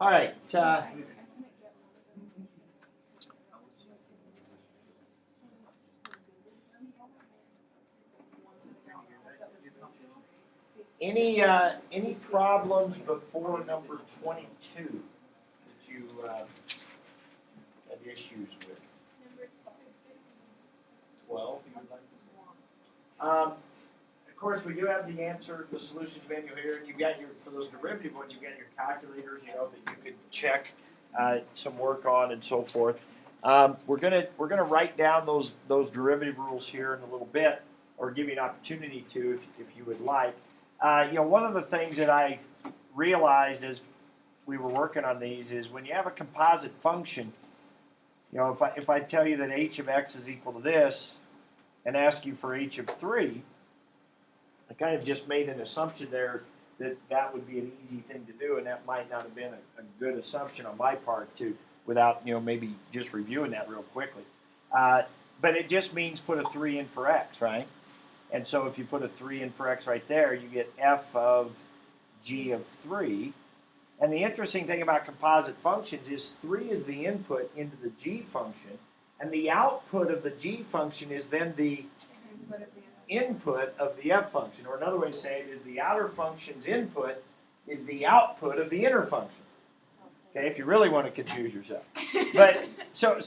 All right. Any problems before number 22 that you had issues with? Number 12. You would like to say? Of course, we do have the answer, the solutions manual here, and you've got your, for those derivative ones, you've got your calculators, you know, that you could check some work on and so forth. We're gonna write down those derivative rules here in a little bit, or give you an opportunity to, if you would like. You know, one of the things that I realized as we were working on these is when you have a composite function, you know, if I tell you that h of x is equal to this, and ask you for h of 3, I kind of just made an assumption there that that would be an easy thing to do, and that might not have been a good assumption on my part too, without, you know, maybe just reviewing that real quickly. But it just means put a 3 in for x, right? And so if you put a 3 in for x right there, you get f of g of 3. And the interesting thing about composite functions is 3 is the input into the g function, and the output of the g function is then the input of the f function. Or another way to say it is the outer function's input is the output of the inner function. Okay, if you really want to confuse yourself. But so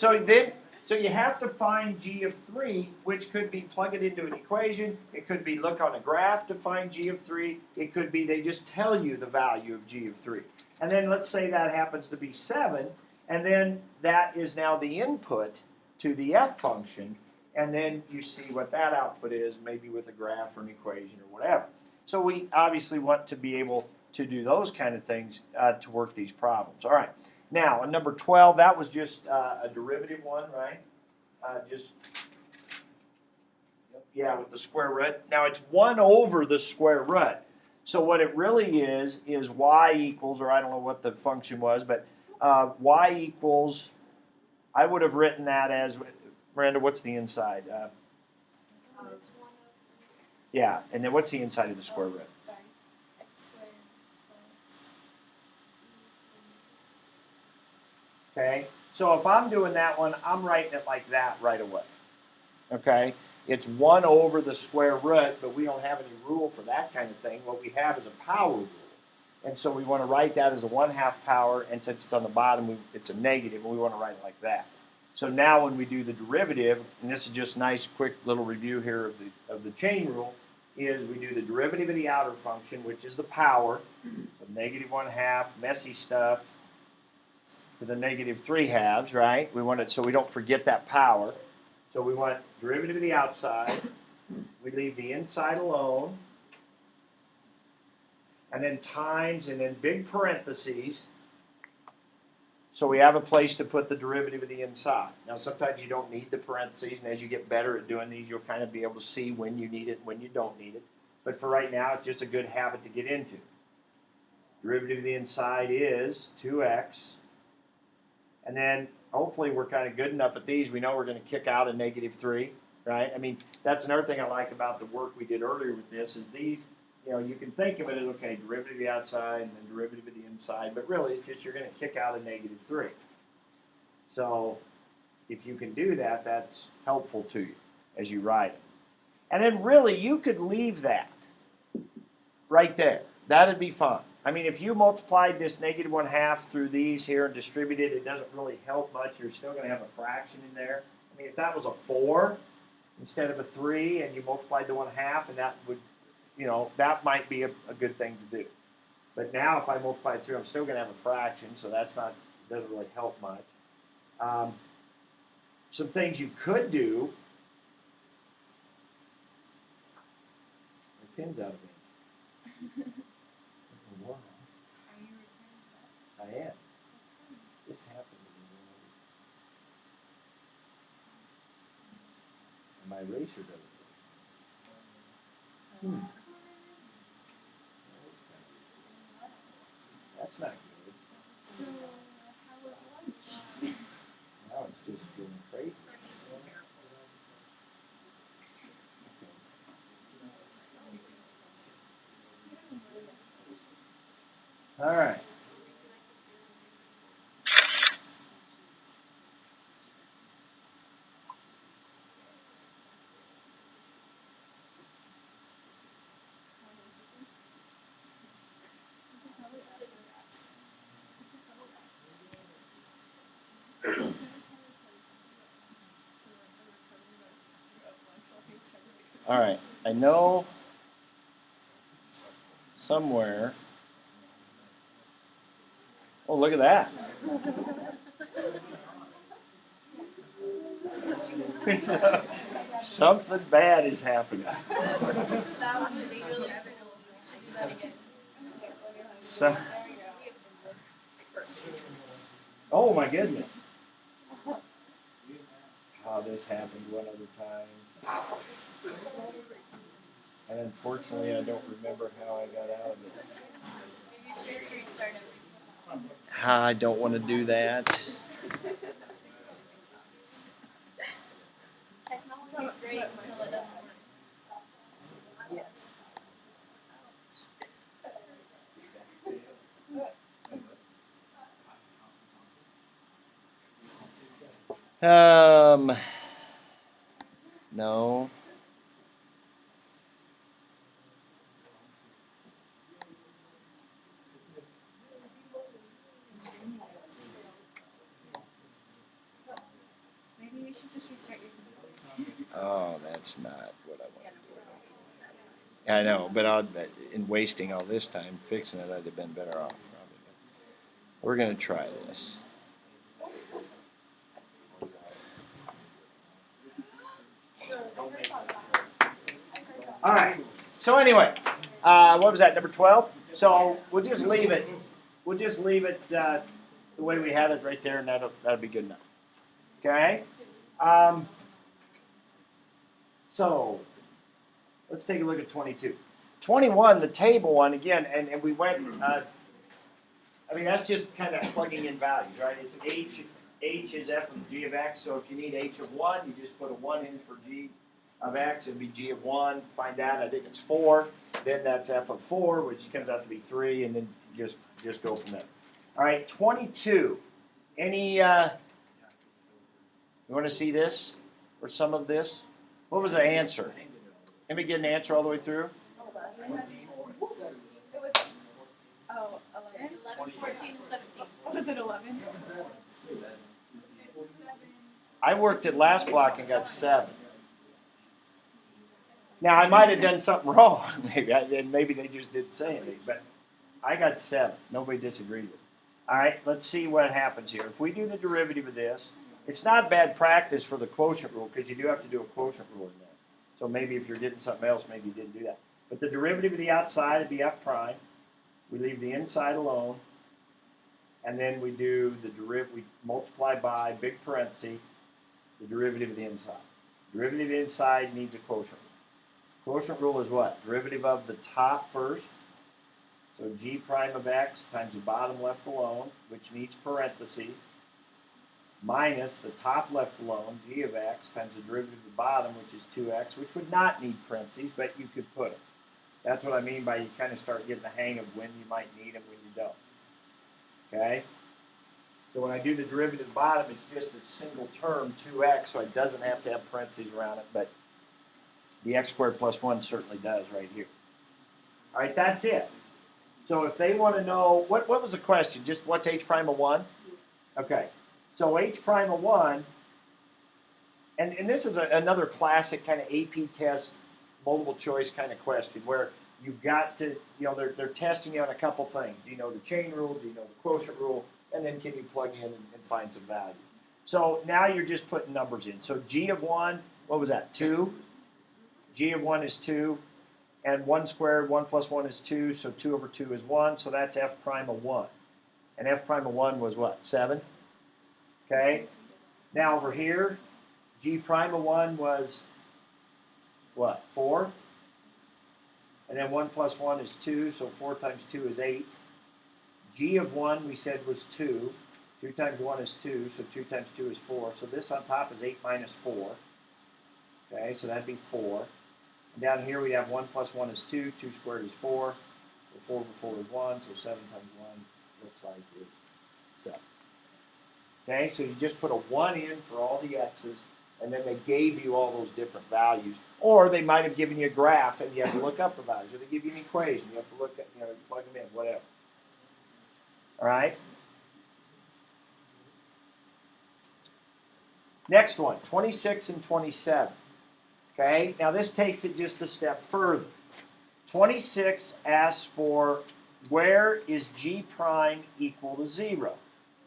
you have to find g of 3, which could be plug it into an equation. It could be look on a graph to find g of 3. It could be they just tell you the value of g of 3. And then let's say that happens to be 7, and then that is now the input to the f function, and then you see what that output is, maybe with a graph or an equation or whatever. So we obviously want to be able to do those kind of things to work these problems. All right. Now, on number 12, that was just a derivative one, right? Yeah, with the square root. Now, it's 1 over the square root. So what it really is y equals, or I don't know what the function was, but y equals, I would have written that as, Miranda, what's the inside? It's 1 over. Yeah, and then what's the inside of the square root? Sorry. X squared plus Okay, so if I'm doing that one, I'm writing it like that right away. Okay, it's 1 over the square root, but we don't have any rule for that kind of thing. What we have is a power rule. And so we want to write that as a 1/2 power, and since it's on the bottom, it's a negative, and we want to write it like that. So now when we do the derivative, and this is just nice, quick little review here of the chain rule, is we do the derivative of the outer function, which is the power, so negative 1/2, messy stuff, to the negative 3/2, right? We want it so we don't forget that power. So we want derivative of the outside. We leave the inside alone. And then times, and then big parentheses. So we have a place to put the derivative of the inside. Now sometimes you don't need the parentheses, and as you get better at doing these, you'll kind of be able to see when you need it and when you don't need it. But for right now, it's just a good habit to get into. Derivative of the inside is 2x. And then hopefully we're kind of good enough at these, we know we're going to kick out a negative 3, right? I mean, that's another thing I like about the work we did earlier with this is these, you know, you can think of it as, okay, derivative of the outside and then derivative of the inside, but really it's just you're going to kick out a negative 3. So if you can do that, that's helpful to you as you write it. And then really you could leave that right there. That'd be fine. I mean, if you multiplied this negative 1/2 through these here and distributed, it doesn't really help much. You're still going to have a fraction in there. I mean, if that was a 4 instead of a 3 and you multiplied the 1/2, and that would, you know, that might be a good thing to do. But now if I multiply it through, I'm still going to have a fraction, so that's not, doesn't really help much. Some things you could do. My pin's out of ink. Wow. Are you returning that? I am. That's funny. This happened to me. And my eraser doesn't work. That's not good. So, how was lunch? Now it's just getting crazy. All right. All right. I know somewhere. Oh, look at that. Something bad is happening. So, oh my goodness. How this happened one other time. And unfortunately, I don't remember how I got out of it. I don't want to do that. Technology is great until it doesn't work. Yes. No. Maybe you should just restart your computer. Oh, that's not what I want to do. I know, but in wasting all this time fixing it, I'd have been better off probably. We're gonna try this. All right. So anyway, what was that? Number 12. So we'll just leave it. We'll just leave it the way we have it right there, and that'll be good enough. Okay. So let's take a look at 22. 21, the table one again, and we went. I mean, that's just kind of plugging in values, right? It's h is f of g of x. So if you need h of 1, you just put a 1 in for g of x. It'd be g of 1. Find out. I think it's 4. Then that's f of 4, which comes out to be 3, and then just go from there. All right, 22. Any? You want to see this or some of this? What was the answer? Let me get an answer all the way through. 11, 14, and 17. Was it 11? I worked at last block and got 7. Now I might have done something wrong. Maybe they just didn't say anything, but I got 7. Nobody disagreed with it. All right, let's see what happens here. If we do the derivative of this, it's not bad practice for the quotient rule because you do have to do a quotient rule in there. So maybe if you're getting something else, maybe you didn't do that. But the derivative of the outside would be f prime. We leave the inside alone. And then we do the derivative, we multiply by, big parenthesis, the derivative of the inside. Derivative of the inside needs a quotient rule. Quotient rule is what? Derivative of the top first. So g prime of x times the bottom left alone, which needs parentheses, minus the top left alone, g of x, times the derivative of the bottom, which is 2x, which would not need parentheses, but you could put it. That's what I mean by you kind of start getting the hang of when you might need them, when you don't. Okay? So when I do the derivative of the bottom, it's just a single term, 2x, so it doesn't have to have parentheses around it, but the x squared plus 1 certainly does right here. All right, that's it. So if they want to know, what was the question? Just what's h prime of 1? Okay, so h prime of 1, and this is another classic kind of AP test, multiple choice kind of question where you've got to, they're testing you on a couple things. Do you know the chain rule? Do you know the quotient rule? And then can you plug in and find some value? So now you're just putting numbers in. So g of 1, what was that, 2? G of 1 is 2. And 1 squared, 1 plus 1 is 2, so 2 over 2 is 1, so that's f prime of 1. And f prime of 1 was what, 7? Okay? Now over here, g prime of 1 was what, 4? And then 1 plus 1 is 2, so 4 times 2 is 8. G of 1 we said was 2. 2 times 1 is 2, so 2 times 2 is 4. So this on top is 8 minus 4. Okay, so that'd be 4. And down here we have 1 plus 1 is 2, 2 squared is 4. So 4 over 4 is 1, so 7 times 1 looks like is 7. Okay, so you just put a 1 in for all the x's, and then they gave you all those different values. Or they might have given you a graph, and you have to look up the values. Or they give you an equation, you have to look at, plug them in, whatever. All right? Next one, 26 and 27. Okay, now this takes it just a step further. 26 asks for where is g prime equal to 0?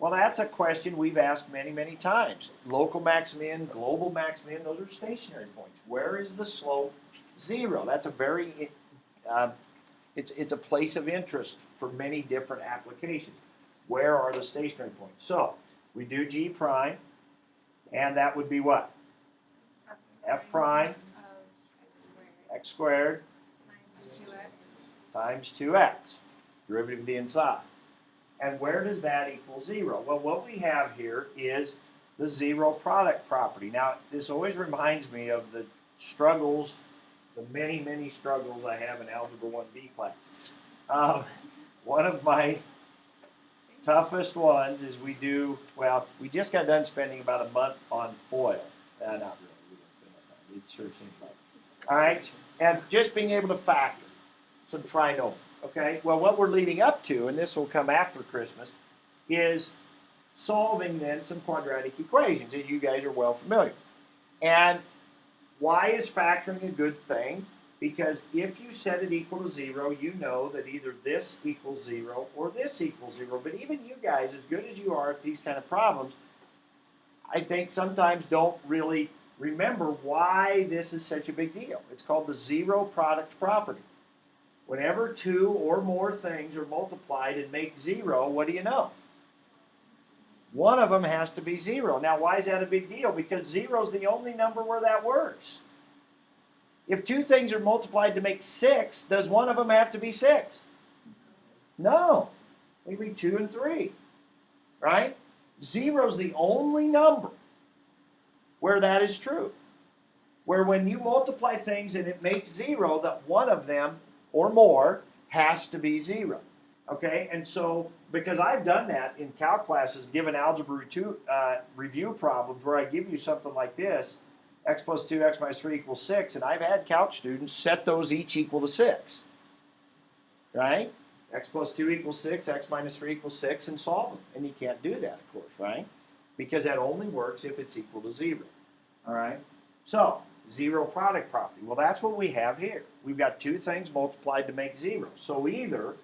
Well, that's a question we've asked many, many times. Local max min, global max min, those are stationary points. Where is the slope 0? That's a very, it's a place of interest for many different applications. Where are the stationary points? So, we do g prime, and that would be what? F prime x squared times 2x, derivative of the inside. And where does that equal 0? Well, what we have here is the zero product property. Now, this always reminds me of the struggles, the many, many struggles I have in Algebra 1B class. One of my toughest ones is we just got done spending about a month on FOIL. Not really, we didn't spend that time. It sure seems like it. All right, and just being able to factor some trinomial. Okay, well, what we're leading up to, and this will come after Christmas, is solving then some quadratic equations, as you guys are well familiar. And why is factoring a good thing? Because if you set it equal to 0, you know that either this equals 0 or this equals 0. But even you guys, as good as you are at these kind of problems, I think sometimes don't really remember why this is such a big deal. It's called the zero product property. Whenever two or more things are multiplied and make 0, what do you know? One of them has to be 0. Now, why is that a big deal? Because 0 is the only number where that works. If two things are multiplied to make 6, does one of them have to be 6? No. Maybe 2 and 3. Right? 0 is the only number where that is true. Where when you multiply things and it makes 0, that one of them or more has to be 0. Okay, and so because I've done that in calc classes, given algebra review problems where I give you something like this, x plus 2, x minus 3 equals 6, and I've had calc students set those each equal to 6. Right? X plus 2 equals 6, x minus 3 equals 6, and solve them. And you can't do that, of course, right? Because that only works if it's equal to 0. All right? So, zero product property. Well, that's what we have here. We've got two things multiplied to make 0. So either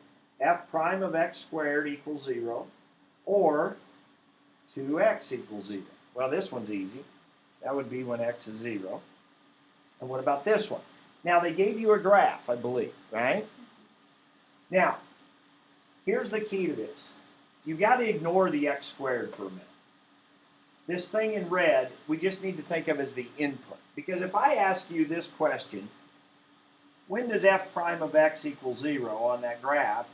f prime of x squared equals 0 or 2x equals 0. Well, this one's easy. That would be when x is 0. And what about this one? Now, they gave you a graph, I believe, right? Now, here's the key to this. You've got to ignore the x squared for a minute. This thing in red, we just need to think of as the input. Because if I ask you this question, when does f prime of x equal 0 on that graph?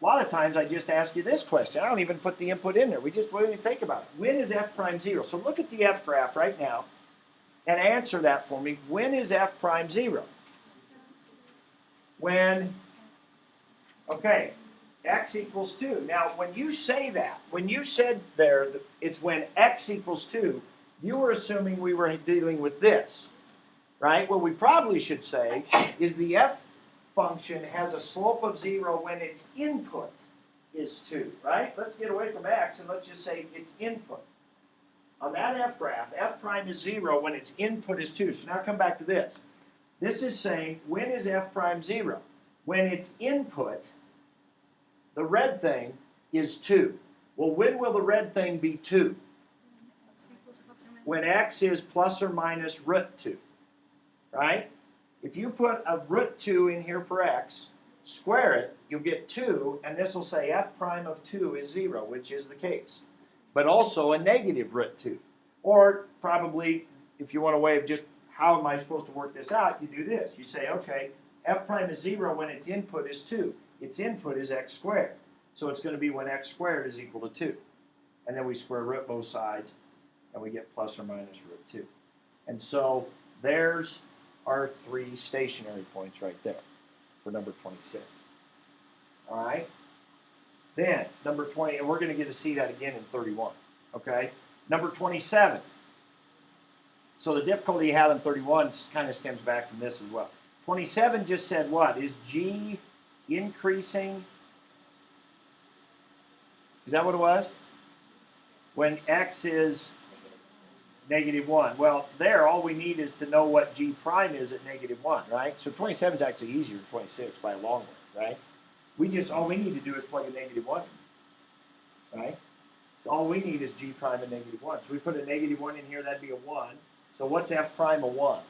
A lot of times I just ask you this question. I don't even put the input in there. We just really think about it. When is f prime 0? So look at the f graph right now and answer that for me. When is f prime 0? When, okay, x equals 2. Now, when you say that, when you said there, it's when x equals 2, you were assuming we were dealing with this, right? What we probably should say is the f function has a slope of 0 when its input is 2, right? Let's get away from x and let's just say its input. On that f graph, f prime is 0 when its input is 2. So now come back to this. This is saying, when is f prime 0? When its input, the red thing, is 2. Well, when will the red thing be 2? When x is plus or minus root 2, right? If you put a root 2 in here for x, square it, you'll get 2, and this will say f prime of 2 is 0, which is the case. But also a negative root 2. Or probably, if you want a way of just how am I supposed to work this out, you do this. You say, okay, f prime is 0 when its input is 2. Its input is x squared. So it's going to be when x squared is equal to 2. And then we square root both sides, and we get plus or minus root 2. And so there's our three stationary points right there for number 26. Then, number 20, and we're going to get to see that again in 31, okay? Number 27. So the difficulty you had in 31 kind of stems back from this as well. 27 just said what? Is G increasing? Is that what it was? When X is -1. Well, there, all we need is to know what G prime is at -1, right? So 27 is actually easier than 26 by a long way, right? All we need to do is plug a -1 in, right? So all we need is G prime at -1. So we put a -1 in here, that'd be a 1. So what's F prime of 1?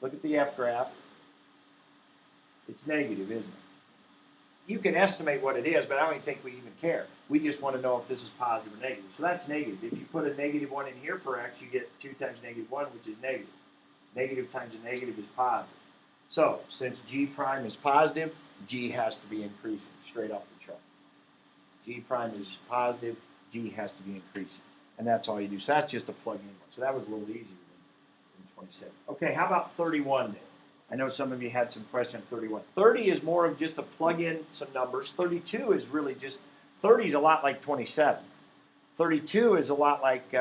Look at the F graph. It's negative, isn't it? You can estimate what it is, but I don't even think we even care. We just want to know if this is positive or negative. So that's negative. If you put a -1 in here for X, you get 2 times -1, which is negative. Negative times a negative is positive. So since G prime is positive, G has to be increasing straight off the chart. G prime is positive, G has to be increasing. And that's all you do. So that's just a plug-in one. So that was a little easier than 27. Okay, how about 31 then? I know some of you had some questions on 31. 30 is more of just a plug in some numbers. 32 is really just, 30 is a lot like 27. 32 is a lot like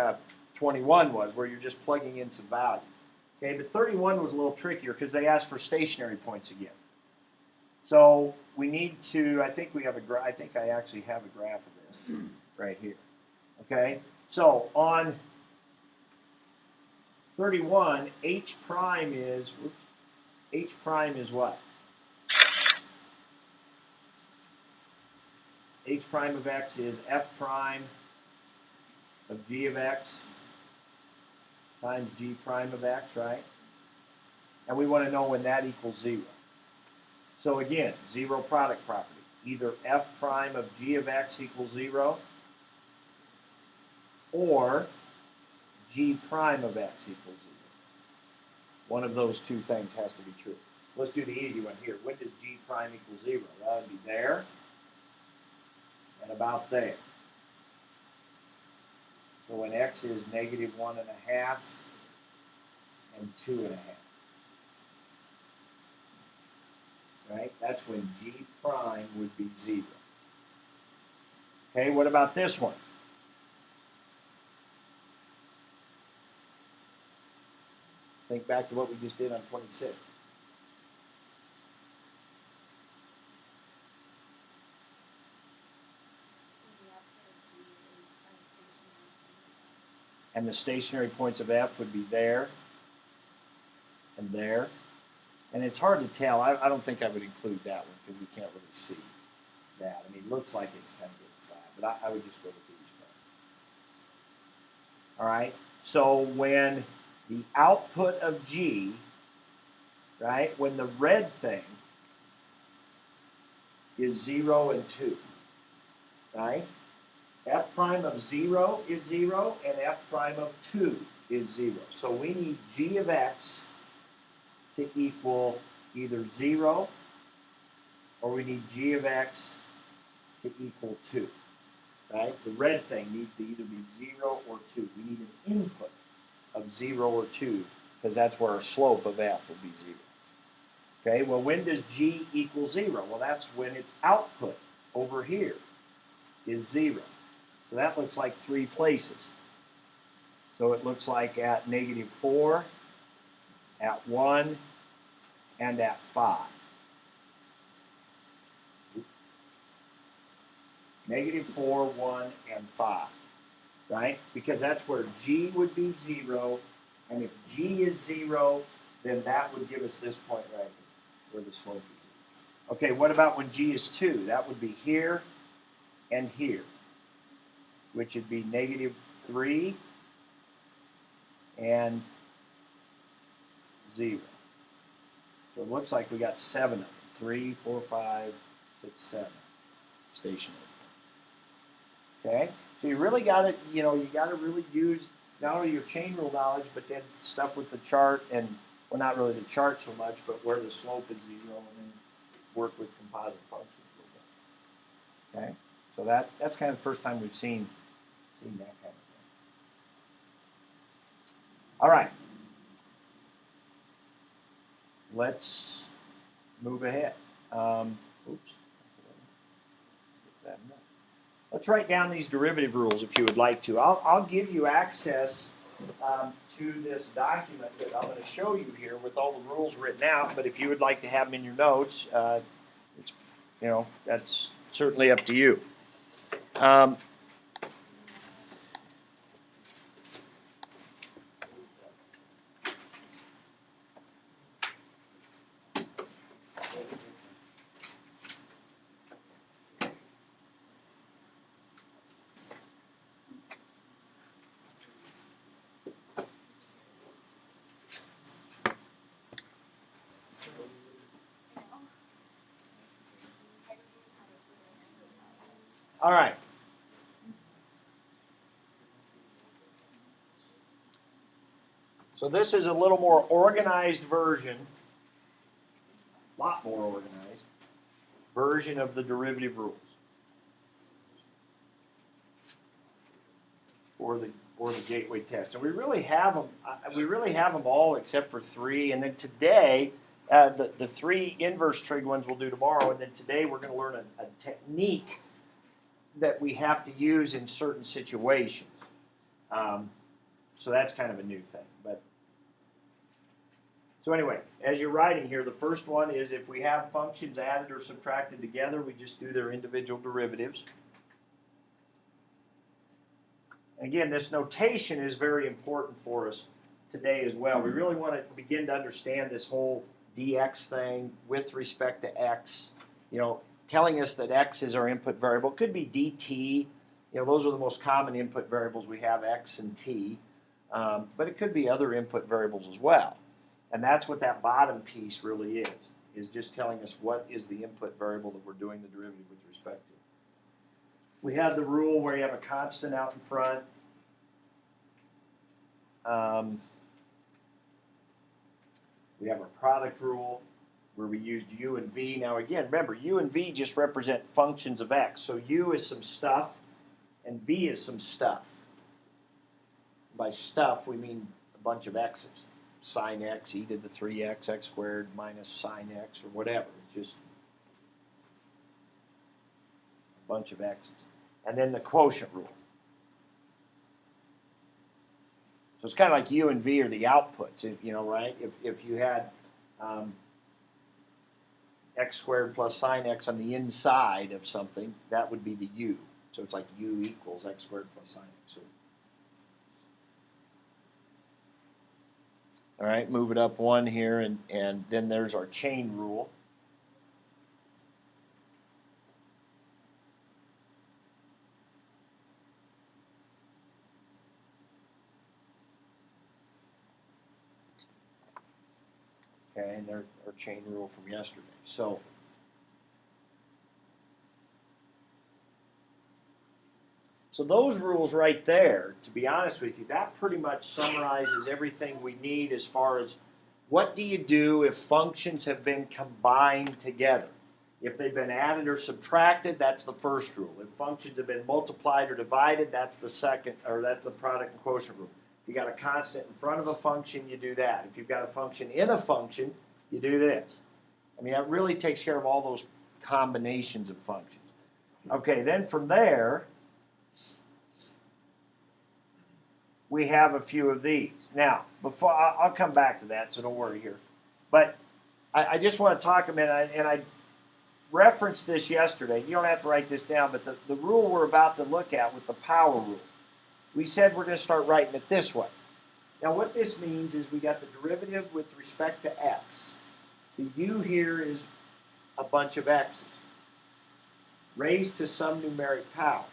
21 was, where you're just plugging in some value. Okay, but 31 was a little trickier because they asked for stationary points again. So we need to, I think I actually have a graph of this right here. Okay, so on 31, H prime is what? H prime of X is F prime of G of X times G prime of X, right? And we want to know when that equals 0. So again, zero product property. Either F prime of G of X equals 0, or G prime of X equals 0. One of those two things has to be true. Let's do the easy one here. When does G prime equal 0? That would be there and about there. So when X is -1.5 and 2.5. Right? That's when G prime would be 0. Okay, what about this one? Think back to what we just did on 26. And the stationary points of F would be there and there. And it's hard to tell. I don't think I would include that one because we can't really see that. I mean, it looks like it's kind of getting flat, but I would just go with these. All right? So when the output of G, right, when the red thing is 0 and 2, right? F prime of 0 is 0, and F prime of 2 is 0. So we need G of X to equal either 0, or we need G of X to equal 2, right? The red thing needs to either be 0 or 2. We need an input of 0 or 2, because that's where our slope of F will be 0. Okay, well, when does G equal 0? Well, that's when its output over here is 0. So that looks like 3 places. So it looks like at -4, at 1, and at 5. -4, 1, and 5. Right? Because that's where G would be 0. And if G is 0, then that would give us this point right here, where the slope is 0. Okay, what about when G is 2? That would be here and here, which would be -3 and 0. So it looks like we got 7 of them. 3, 4, 5, 6, 7 stationary. Okay? So you really got to, you got to really use not only your chain rule knowledge, but then stuff with the chart and, well, not really the chart so much, but where the slope is 0, and then work with composite functions a little bit. Okay? So that's kind of the first time we've seen that kind of thing. All right. Let's move ahead. Oops. Get let's write down these derivative rules if you would like to. I'll give you access to this document that I'm going to show you here with all the rules written out. But if you would like to have them in your notes, it's, that's certainly up to you. All right. So this is a little more organized version, a lot more organized version of the derivative rules for the gateway test. And we really have them. We really have them all except for three. And then today, the three inverse trig ones we'll do tomorrow. And then today we're going to learn a technique that we have to use in certain situations. So that's kind of a new thing. So anyway, as you're writing here, the first one is if we have functions added or subtracted together, we just do their individual derivatives. Again, this notation is very important for us today as well. We really want to begin to understand this whole dx thing with respect to x, telling us that x is our input variable. It could be dt. Those are the most common input variables we have, x and t. But it could be other input variables as well. And that's what that bottom piece really is just telling us what is the input variable that we're doing the derivative with respect to. We have the rule where you have a constant out in front. We have our product rule where we used u and v. Now again, remember, u and v just represent functions of x. So u is some stuff and v is some stuff. By stuff, we mean a bunch of x's. Sine x, e to the 3x, x squared minus sine x, or whatever. It's just a bunch of x's. And then the quotient rule. So it's kind of like u and v are the outputs, right? If you had x squared plus sine x on the inside of something, that would be the u. So it's like u equals x squared plus sine x. So, all right, move it up one here, and then there's our chain rule. Okay, and there's our chain rule from yesterday. So those rules right there, to be honest with you, that pretty much summarizes everything we need as far as what do you do if functions have been combined together. If they've been added or subtracted, that's the first rule. If functions have been multiplied or divided, that's the second, or that's the product and quotient rule. If you got a constant in front of a function, you do that. If you've got a function in a function, you do this. I mean, that really takes care of all those combinations of functions. Okay, then from there, we have a few of these. Now, before I'll come back to that, so don't worry here. But I just want to talk a minute, and I referenced this yesterday. You don't have to write this down, but the rule we're about to look at with the power rule, we said we're going to start writing it this way. Now, what this means is we got the derivative with respect to x. The u here is a bunch of x's raised to some numeric power.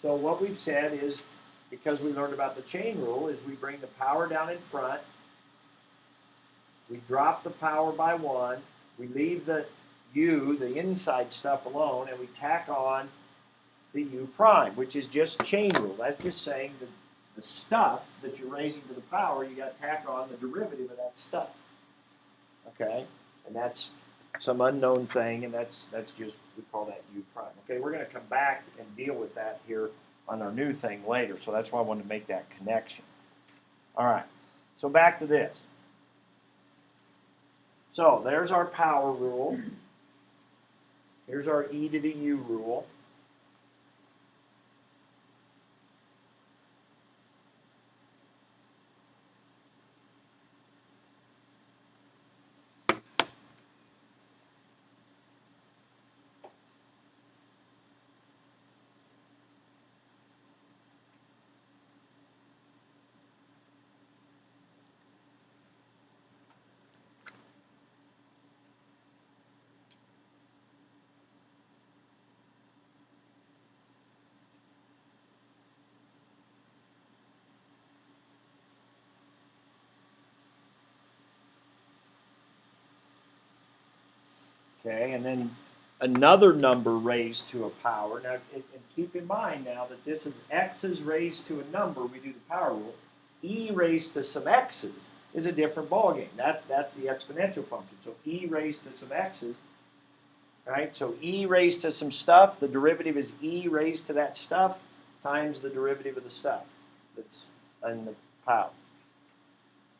So what we've said is, because we learned about the chain rule, is we bring the power down in front, we drop the power by 1, we leave the u, the inside stuff, alone, and we tack on the u prime, which is just chain rule. That's just saying that the stuff that you're raising to the power, you got to tack on the derivative of that stuff. Okay? And that's some unknown thing, and that's just, we call that u prime. Okay, we're going to come back and deal with that here on our new thing later, so that's why I wanted to make that connection. All right, so back to this. So there's our power rule. Here's our e to the u rule. Okay, and then another number raised to a power. Now, and keep in mind now that this is x's raised to a number. We do the power rule. E raised to some x's is a different ballgame. That's the exponential function. So e raised to some x's, right? So e raised to some stuff. The derivative is e raised to that stuff times the derivative of the stuff that's in the power.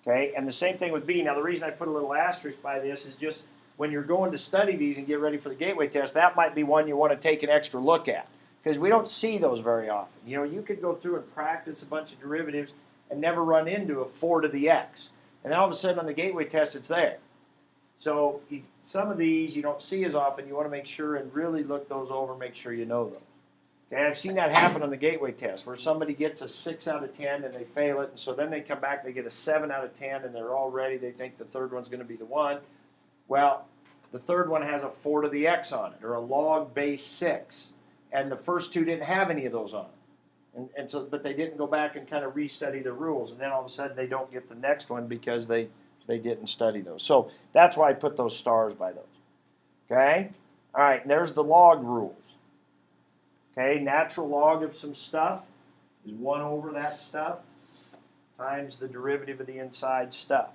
Okay, and the same thing with b. Now, the reason I put a little asterisk by this is just when you're going to study these and get ready for the gateway test, that might be one you want to take an extra look at because we don't see those very often. You know, you could go through and practice a bunch of derivatives and never run into a 4 to the x. And then all of a sudden on the gateway test, it's there. So some of these you don't see as often. You want to make sure and really look those over, make sure you know those. Okay, I've seen that happen on the gateway test where somebody gets a 6 out of 10 and they fail it, and so then they come back and they get a 7 out of 10 and they're all ready. They think the third one's going to be the one. Well, the third one has a 4 to the x on it, or a log base 6, and the first two didn't have any of those on it. And so, but they didn't go back and kind of restudy the rules, and then all of a sudden they don't get the next one because they didn't study those. So that's why I put those stars by those. Okay? All right, and there's the log rules. Okay, natural log of some stuff is 1 over that stuff times the derivative of the inside stuff.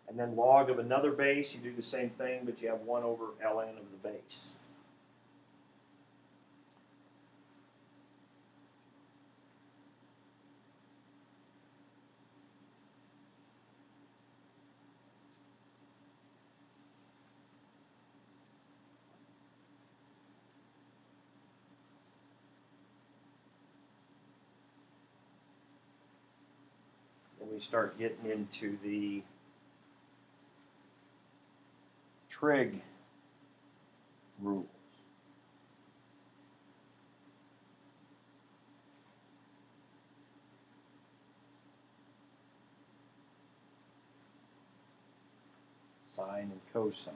And then log of another base, you do the same thing, but you have 1 over ln of the base. And we start getting into the trig rules. Sine and cosine.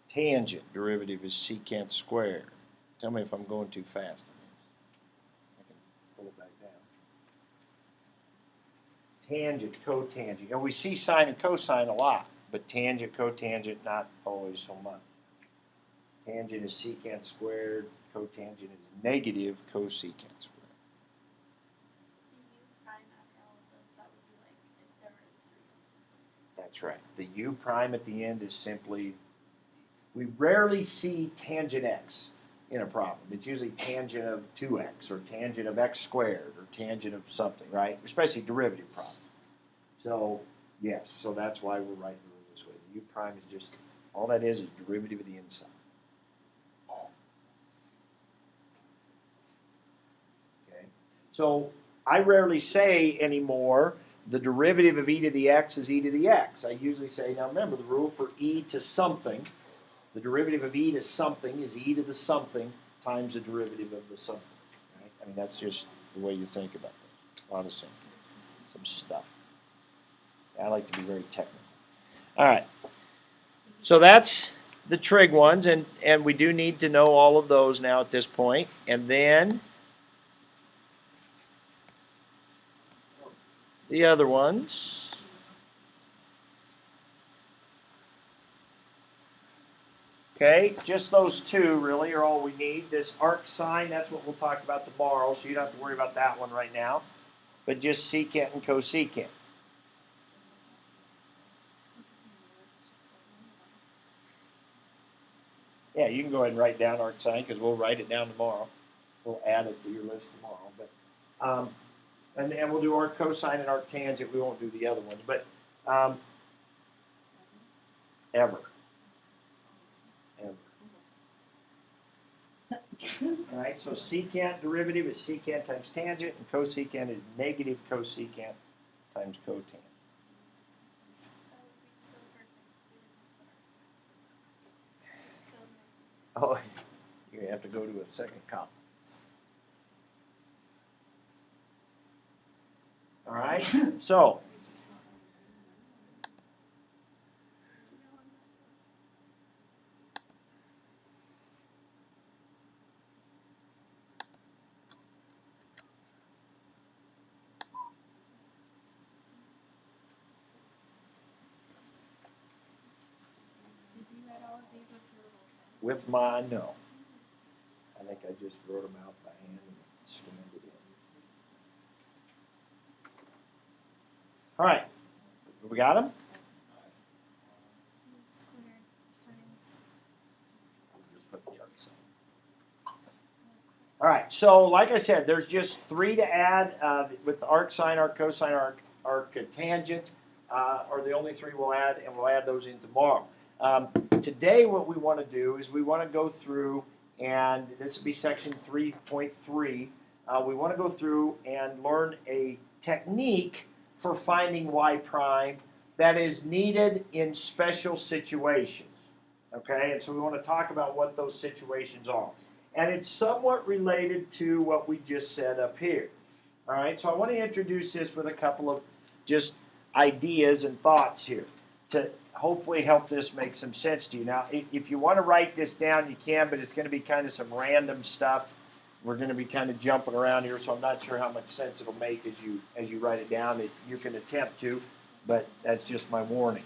Tangent derivative is secant squared. Tell me if I'm going too fast. I can pull it back down. Tangent, cotangent. And we see sine and cosine a lot, but tangent, cotangent, not always so much. Tangent is secant squared. Cotangent is negative cosecant squared. That's right. The u prime at the end is simply, we rarely see tangent x in a problem. It's usually tangent of 2x or tangent of x squared or tangent of something, right? Especially derivative problems. So, yes, so that's why we're writing the rules this way. The u prime is just, all that is derivative of the inside. Okay. So, I rarely say anymore the derivative of e to the x is e to the x. I usually say, now remember the rule for e to something, the derivative of e to something is e to the something times the derivative of the something. Right? I mean, that's just the way you think about that. A lot of some stuff. I like to be very technical. All right. So that's the trig ones, and we do need to know all of those now at this point. And then the other ones. Okay, just those two really are all we need. This arc sine, that's what we'll talk about tomorrow, so you don't have to worry about that one right now. But just secant and cosecant. Yeah, you can go ahead and write down arc sine because we'll write it down tomorrow. We'll add it to your list tomorrow. But and we'll do arc cosine and arc tangent. We won't do the other ones, but ever. All right, so secant derivative is secant times tangent, and cosecant is negative cosecant times cotangent. That would be so perfect if we didn't put arcs. Oh, you have to go to a second column. All right, so Did you write all of these with your little pen? with my no. I think I just wrote them out by hand and scanned it in. All right, we got them? E squared times. All right, so like I said, there's just 3 to add with the arc sine, arc cosine, arc tangent are the only 3 we'll add, and we'll add those in tomorrow. Today what we want to do is we want to go through, and this will be section 3.3, we want to go through and learn a technique for finding y prime that is needed in special situations. Okay, and so we want to talk about what those situations are. And it's somewhat related to what we just said up here. All right, so I want to introduce this with a couple of just ideas and thoughts here to hopefully help this make some sense to you. Now, if you want to write this down, you can, but it's going to be kind of some random stuff. We're going to be kind of jumping around here, so I'm not sure how much sense it'll make as you write it down. You can attempt to, but that's just my warning.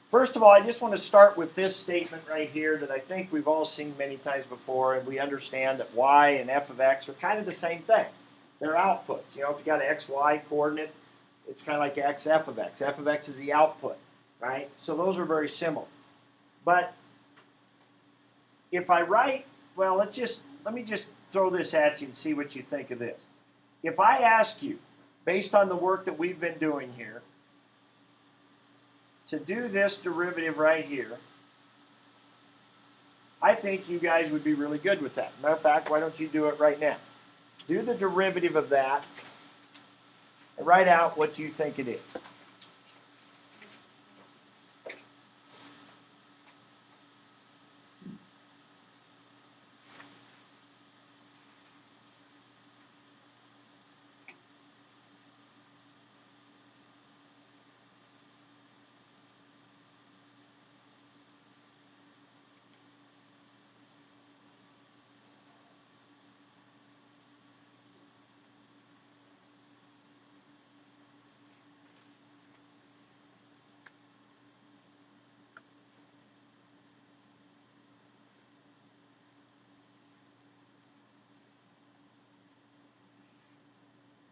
First of all, I just want to start with this statement right here that I think we've all seen many times before, and we understand that y and f of x are kind of the same thing. They're outputs. You know, if you got an xy coordinate, it's kind of like x f of x. F of x is the output, right? So those are very similar. But if I write, well, let me just throw this at you and see what you think of this. If I ask you, based on the work that we've been doing here, to do this derivative right here, I think you guys would be really good with that. Matter of fact, why don't you do it right now? Do the derivative of that and write out what you think it is.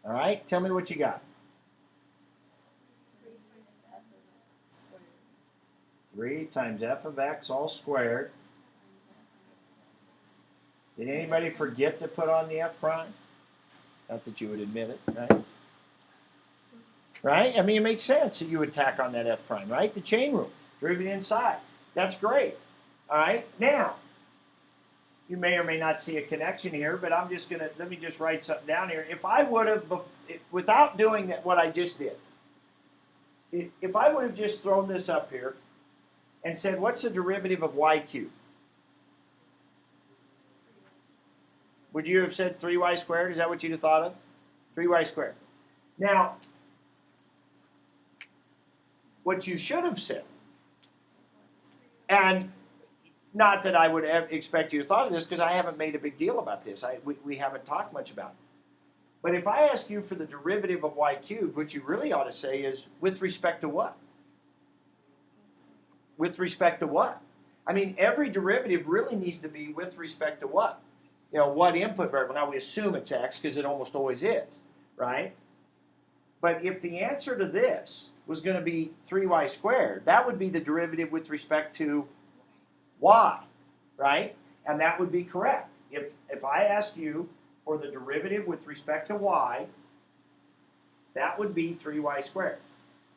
All right, tell me what you got. 3 times f of x squared 3 times f of x all squared. times f of x. Did anybody forget to put on the f prime? Not that you would admit it, right? Right? I mean, it makes sense that you would tack on that f prime, right? The chain rule, derivative inside. That's great. All right, now, you may or may not see a connection here, but I'm just going to, let me just write something down here. If I would have, without doing that, what I just did, if I would have just thrown this up here and said, what's the derivative of y cubed? Would you have said 3y squared? Is that what you'd have thought of? 3y squared. Now, what you should have said, and not that I would expect you to thought of this because I haven't made a big deal about this. We haven't talked much about it. But if I ask you for the derivative of y cubed, what you really ought to say is with respect to what? With respect to what? I mean, every derivative really needs to be with respect to what? You know, what input variable? Now, we assume it's x because it almost always is, right? But if the answer to this was going to be 3y squared, that would be the derivative with respect to y, right? And that would be correct. If I ask you for the derivative with respect to y, that would be 3y squared.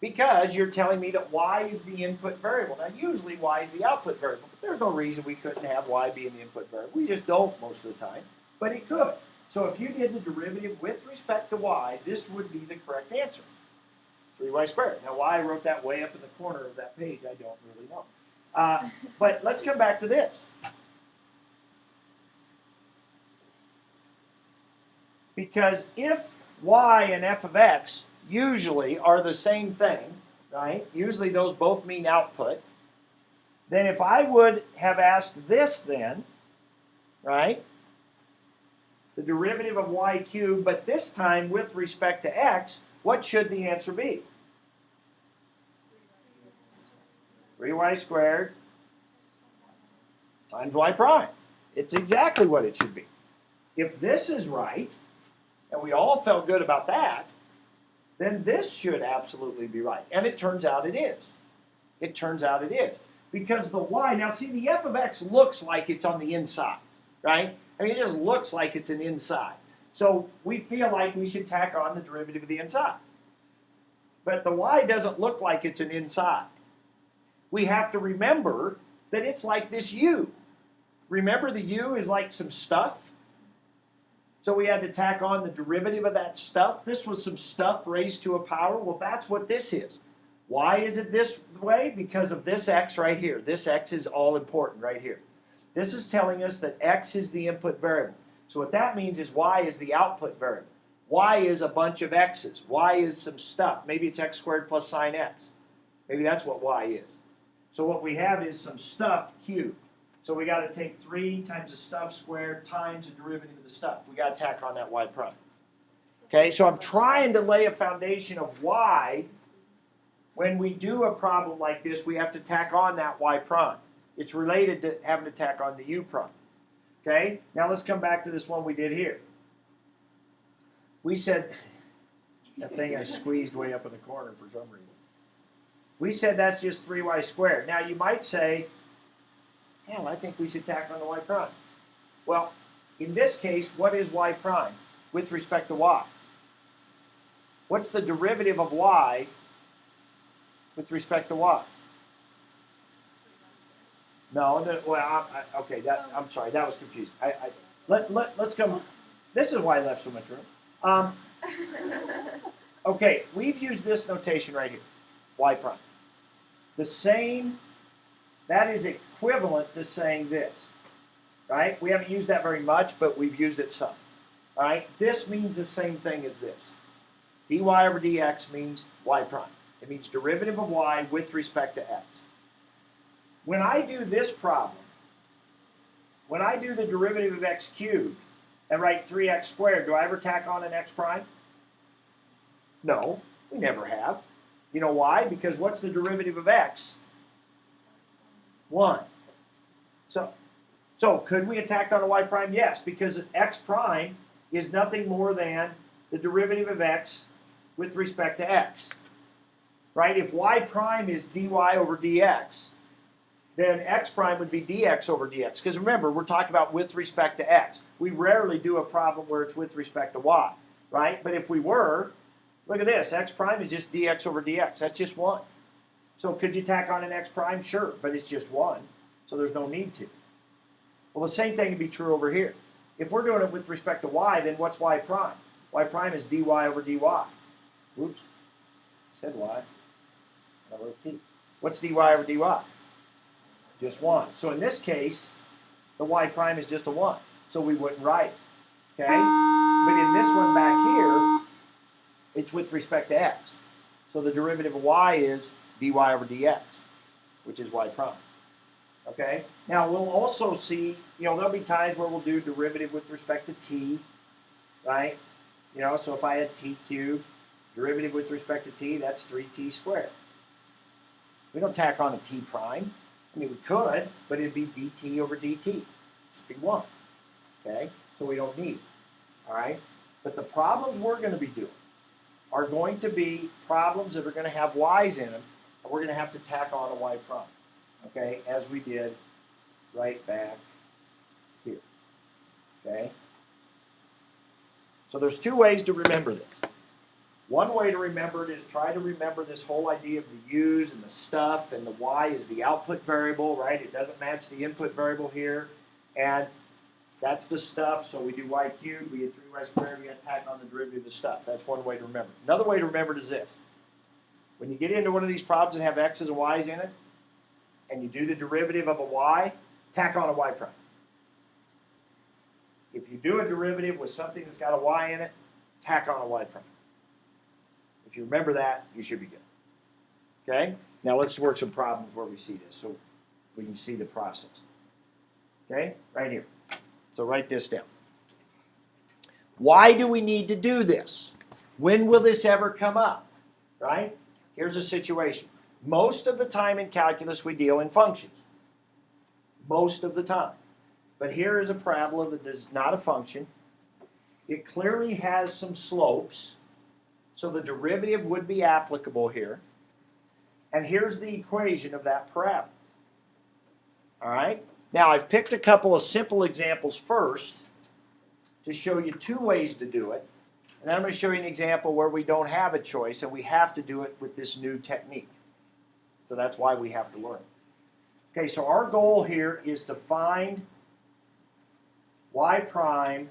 because you're telling me that y is the input variable. Now, usually y is the output variable, but there's no reason we couldn't have y being the input variable. We just don't most of the time, but it could. So if you did the derivative with respect to y, this would be the correct answer, 3y squared. Now, why I wrote that way up in the corner of that page, I don't really know. But let's come back to this. Because if y and f of x usually are the same thing, right? Usually those both mean output. Then if I would have asked this then, right? The derivative of y cubed, but this time with respect to x, what should the answer be? 3y squared times y prime. It's exactly what it should be. If this is right, and we all felt good about that, then this should absolutely be right. And it turns out it is. It turns out it is. Because the y, now see, the f of x looks like it's on the inside, right? I mean, it just looks like it's an inside. So we feel like we should tack on the derivative of the inside. But the y doesn't look like it's an inside. We have to remember that it's like this u. Remember the u is like some stuff? So we had to tack on the derivative of that stuff. This was some stuff raised to a power. Well, that's what this is. Why is it this way? Because of this x right here. This x is all important right here. This is telling us that x is the input variable. So what that means is y is the output variable. Y is a bunch of x's. Y is some stuff. Maybe it's x squared plus sine x. Maybe that's what y is. So what we have is some stuff cubed. So we got to take 3 times the stuff squared times the derivative of the stuff. We got to tack on that y prime. Okay, so I'm trying to lay a foundation of why when we do a problem like this, we have to tack on that y prime. It's related to having to tack on the u prime. Okay, now let's come back to this one we did here. We said, that thing I squeezed way up in the corner for some reason. We said that's just 3y squared. Now you might say, hell, I think we should tack on the y prime. Well, in this case, what is y prime with respect to y? What's the derivative of y with respect to y? No, well, okay, I'm sorry, that was confusing. Let's come, this is why I left so much room. Okay, we've used this notation right here, y prime. The same, that is equivalent to saying this, right? We haven't used that very much, but we've used it some. All right, this means the same thing as this. dy over dx means y prime. It means derivative of y with respect to x. When I do this problem, when I do the derivative of x cubed and write 3x squared, do I ever tack on an x prime? No, we never have. You know why? Because what's the derivative of x? 1. So could we have tacked on a y prime? Yes, because x prime is nothing more than the derivative of x with respect to x. Right? If y prime is dy over dx, then x prime would be dx over dx. Because remember, we're talking about with respect to x. We rarely do a problem where it's with respect to y. Right? But if we were, look at this. X prime is just dx over dx. That's just 1. So could you tack on an x prime? Sure, but it's just 1. So there's no need to. Well, the same thing would be true over here. If we're doing it with respect to y, then what's y prime? Y prime is dy over dy. Oops. Said y. I wrote t. What's dy over dy? Just 1. So in this case, the y prime is just a 1. So we wouldn't write it. Okay? But in this one back here, it's with respect to x. So the derivative of y is dy over dx, which is y prime. Okay? Now we'll also see, there'll be times where we'll do derivative with respect to t, right? So if I had t cubed, derivative with respect to t, that's 3t squared. We don't tack on a t prime. I mean, we could, but it'd be dt over dt. Just be 1. Okay? So we don't need it. All right? But the problems we're going to be doing are going to be problems that are going to have y's in them, and we're going to have to tack on a y prime. Okay? As we did right back here. Okay? So there's 2 ways to remember this. One way to remember it is try to remember this whole idea of the u's and the stuff, and the y is the output variable, right? It doesn't match the input variable here. And that's the stuff, so we do y cubed, we get 3y squared, we got to tack on the derivative of the stuff. That's one way to remember. Another way to remember it is this. When you get into one of these problems that have x's and y's in it, and you do the derivative of a y, tack on a y prime. If you do a derivative with something that's got a y in it, tack on a y prime. If you remember that, you should be good. Okay? Now let's work some problems where we see this so we can see the process. Okay? Right here. So write this down. Why do we need to do this? When will this ever come up? Right? Here's a situation. Most of the time in calculus we deal in functions. Most of the time. But here is a parabola that is not a function. It clearly has some slopes, so the derivative would be applicable here. And here's the equation of that parabola. All right? Now, I've picked a couple of simple examples first to show you two ways to do it. And then I'm going to show you an example where we don't have a choice and we have to do it with this new technique. So that's why we have to learn. Okay, so our goal here is to find y prime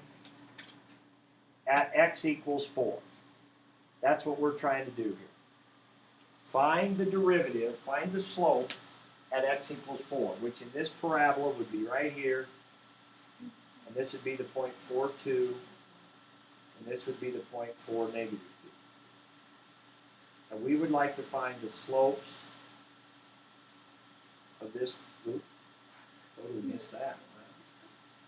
at x equals 4. That's what we're trying to do here. Find the derivative, find the slope at x equals 4, which in this parabola would be right here. And this would be the point 4, 2. And this would be the point 4, negative 2. And we would like to find the slopes of this, oops, totally missed that.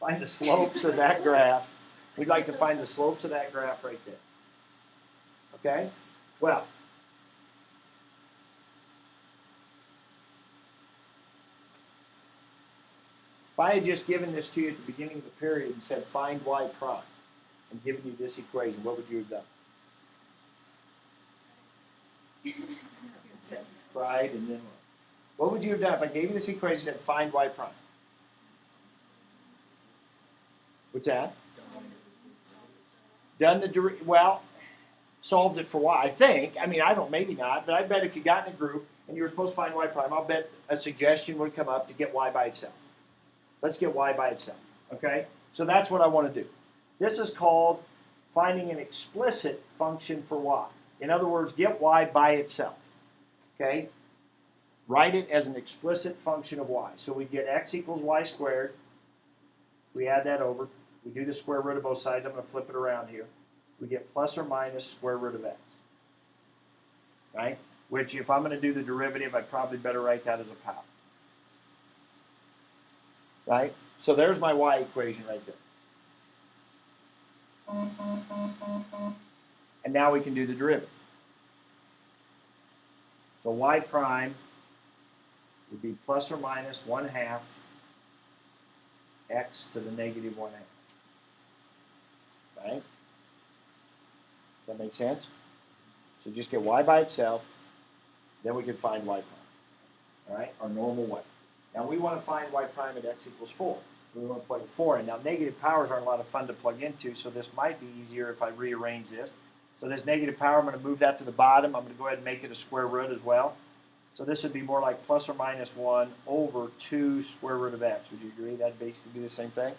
Find the slopes of that graph. We'd like to find the slopes of that graph right there. Okay? Well, if I had just given this to you at the beginning of the period and said find y prime and given you this equation, what would you have done? Right, and then what? What would you have done if I gave you this equation and said find y prime? What's that? Done the well, solved it for y. I think. I mean, I don't. Maybe not. But I bet if you got in a group and you were supposed to find y prime, I'll bet a suggestion would come up to get y by itself. Let's get y by itself. Okay. So that's what I want to do. This is called finding an explicit function for y. In other words, get y by itself. Okay. Write it as an explicit function of y. So we get x equals y squared. We add that over. We do the square root of both sides. I'm going to flip it around here. We get plus or minus square root of x. Right? Which, if I'm going to do the derivative, I'd probably better write that as a power. Right? So there's my y equation right there. And now we can do the derivative. So y prime would be plus or minus 1/2 x to the negative 1/2. Right? Does that make sense? So just get y by itself, then we can find y prime. All right? Our normal way. Now we want to find y prime at x equals 4. So we want to plug 4 in. Now negative powers aren't a lot of fun to plug into, so this might be easier if I rearrange this. So this negative power, I'm going to move that to the bottom. I'm going to go ahead and make it a square root as well. So this would be more like plus or minus 1 over 2 square root of x. Would you agree? That'd basically be the same thing.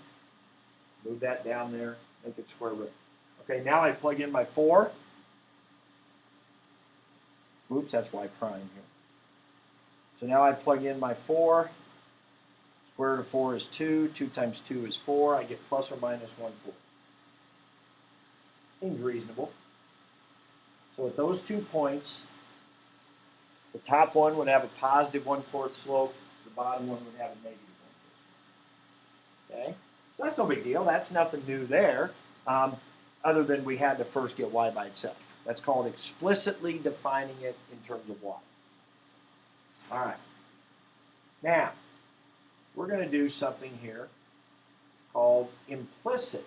Move that down there, make it square root. Okay, now I plug in my 4. Oops, that's y prime here. So now I plug in my 4. Square root of 4 is 2. 2 times 2 is 4. I get plus or minus 1/4. Seems reasonable. So at those 2 points, the top one would have a positive 1/4 slope. The bottom one would have a negative 1/4. Okay? So that's no big deal. That's nothing new there, other than we had to first get y by itself. That's called explicitly defining it in terms of y. All right. Now, we're going to do something here called implicit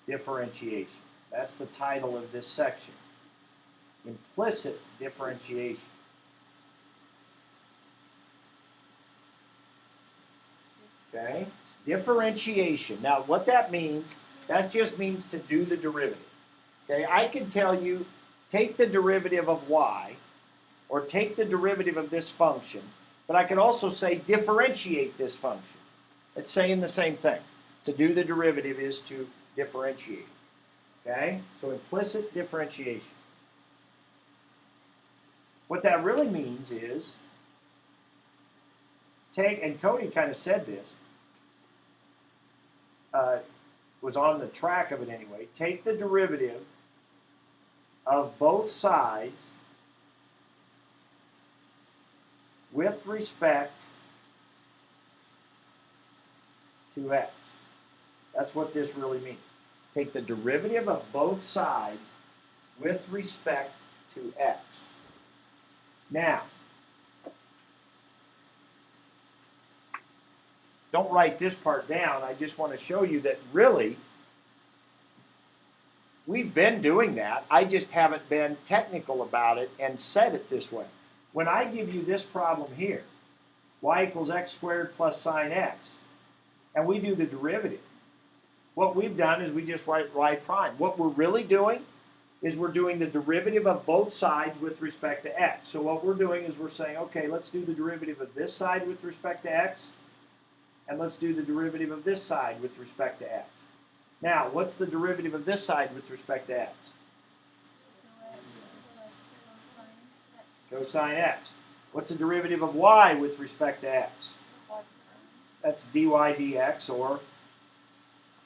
differentiation. That's the title of this section. Implicit differentiation. Okay? Differentiation. Now, what that means, that just means to do the derivative. Okay, I can tell you, take the derivative of y, or take the derivative of this function, but I can also say differentiate this function. It's saying the same thing. To do the derivative is to differentiate. Okay, so implicit differentiation. What that really means is, take, and Cody kind of said this, was on the track of it anyway, take the derivative of both sides with respect to x. That's what this really means. Take the derivative of both sides with respect to x. Now, don't write this part down. I just want to show you that really, we've been doing that. I just haven't been technical about it and said it this way. When I give you this problem here, y equals x squared plus sine x, and we do the derivative, what we've done is we just write y prime. What we're really doing is we're doing the derivative of both sides with respect to x. So what we're doing is we're saying, okay, let's do the derivative of this side with respect to x, and let's do the derivative of this side with respect to x. Now, what's the derivative of this side with respect to x? Cosine x. What's the derivative of y with respect to x? That's dy dx, or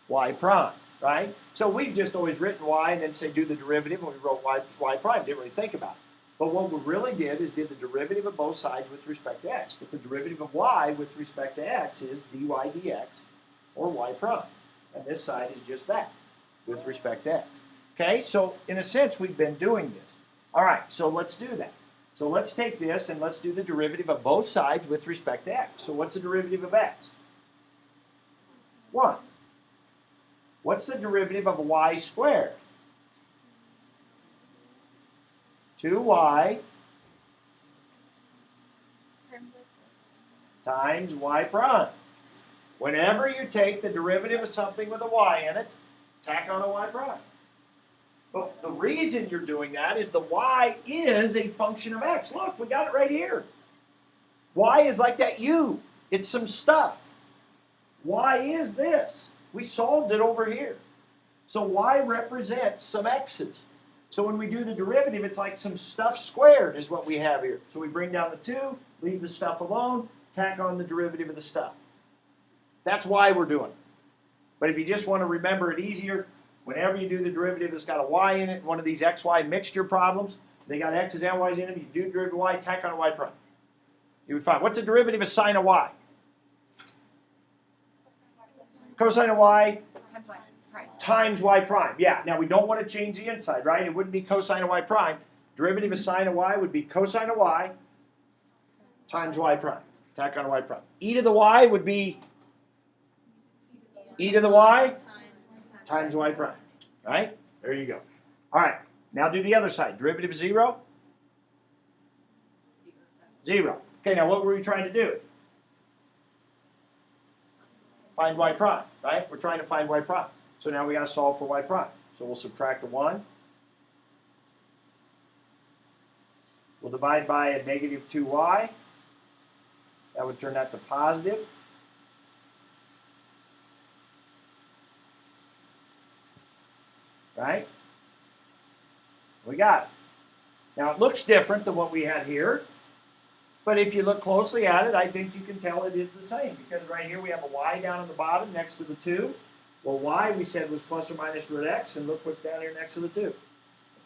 y prime, right? So we've just always written y and then say do the derivative, and we wrote y prime. Didn't really think about it. But what we really did is did the derivative of both sides with respect to x. But the derivative of y with respect to x is dy dx, or y prime. And this side is just that, with respect to x. Okay, so in a sense, we've been doing this. All right, so let's do that. So let's take this and let's do the derivative of both sides with respect to x. So what's the derivative of x? 1. What's the derivative of y squared? 2y times y prime. Whenever you take the derivative of something with a y in it, tack on a y prime. But the reason you're doing that is the y is a function of x. Look, we got it right here. Y is like that u. It's some stuff. Y is this. We solved it over here. So y represents some x's. So when we do the derivative, it's like some stuff squared is what we have here. So we bring down the 2, leave the stuff alone, tack on the derivative of the stuff. That's why we're doing it. But if you just want to remember it easier, whenever you do the derivative that's got a y in it, one of these xy mixture problems, they got x's and y's in them, you do the derivative of y, tack on a y prime. You would find, what's the derivative of sine of y? Cosine of y times y prime. Yeah, now we don't want to change the inside, right? It wouldn't be cosine of y prime. Derivative of sine of y would be cosine of y times y prime. Tack on a y prime. E to the y would be e to the y times y prime. Right? There you go. All right, now do the other side. Derivative of 0? 0. Okay, now what were we trying to do? Find y prime, right? We're trying to find y prime. So now we got to solve for y prime. So we'll subtract the 1. We'll divide by a negative 2y. That would turn that to positive. Right? We got it. Now it looks different than what we had here. But if you look closely at it, I think you can tell it is the same. Because right here we have a y down at the bottom next to the 2. Well, y we said was plus or minus root x, and look what's down here next to the 2.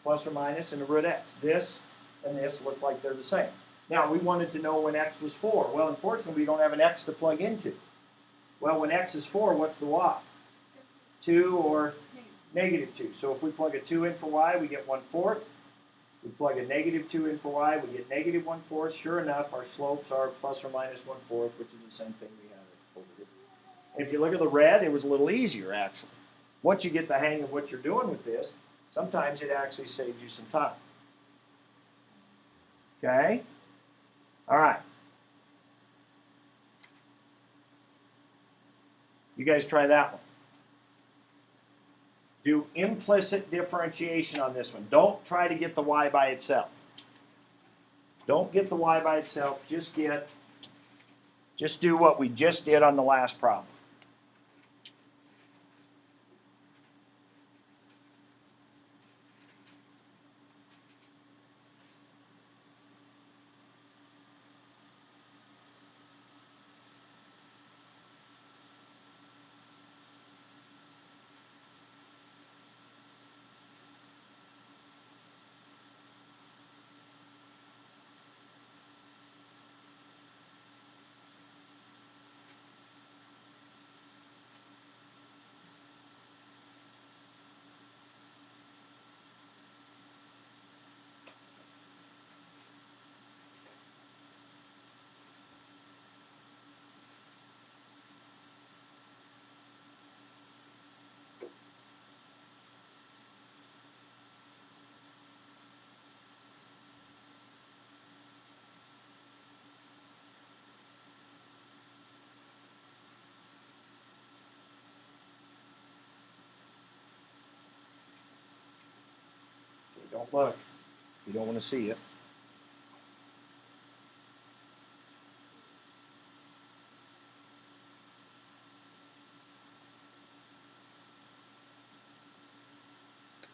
Plus or minus and a root x. This and this look like they're the same. Now, we wanted to know when x was 4. Well, unfortunately, we don't have an x to plug into. Well, when x is 4, what's the y? 2 or negative 2. So if we plug a 2 in for y, we get 1/4. We plug a negative 2 in for y, we get negative 1/4. Sure enough, our slopes are plus or minus 1/4, which is the same thing we had over here. And if you look at the red, it was a little easier, actually. Once you get the hang of what you're doing with this, sometimes it actually saves you some time. Okay? All right. You guys try that one. Do implicit differentiation on this one. Don't try to get the y by itself. Don't get the y by itself. Just do what we just did on the last problem. Don't look. You don't want to see it.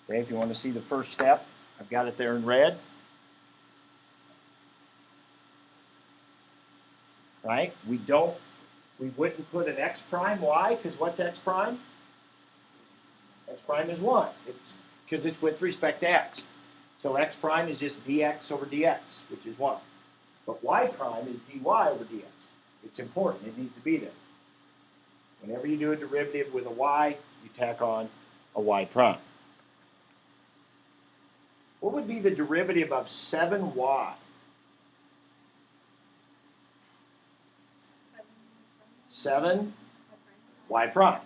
Okay, if you want to see the first step, I've got it there in red. Right? We wouldn't put an x prime. Why? Because what's x prime? X prime is 1. Because it's with respect to x. So x prime is just dx over dx, which is 1. But y prime is dy over dx. It's important. It needs to be there. Whenever you do a derivative with a y, you tack on a y prime. What would be the derivative of 7y? 7 y prime,